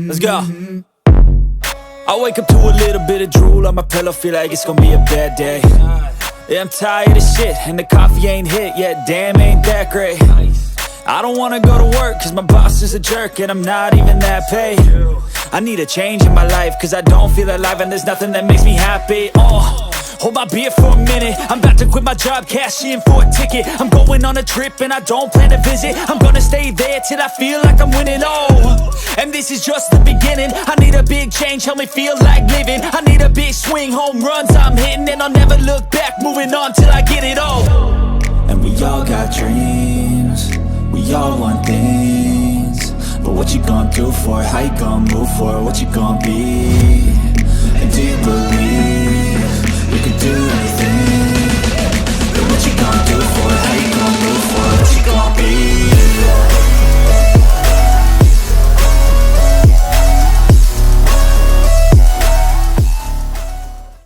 Let's go. I wake up to a little bit of drool on my pillow, feel like it's gonna be a bad day. Yeah, I'm tired of shit, and the coffee ain't hit yet, damn, ain't that great. I don't wanna go to work, cause my boss is a jerk, and I'm not even that paid. I need a change in my life, cause I don't feel alive, and there's nothing that makes me happy. Hold my beer for a minute, I'm about to quit my job, cash in for a ticket. I'm going on a trip and I don't plan to visit. I'm gonna stay there till I feel like I'm winning, and this is just the beginning. I need a big change, help me feel like living. I need a big swing, home runs I'm hitting, and I'll never look back, moving on till I get it all. And we all got dreams, we all want things, but what you gonna do for it? How you gonna move for it? What you gonna be? And do you believe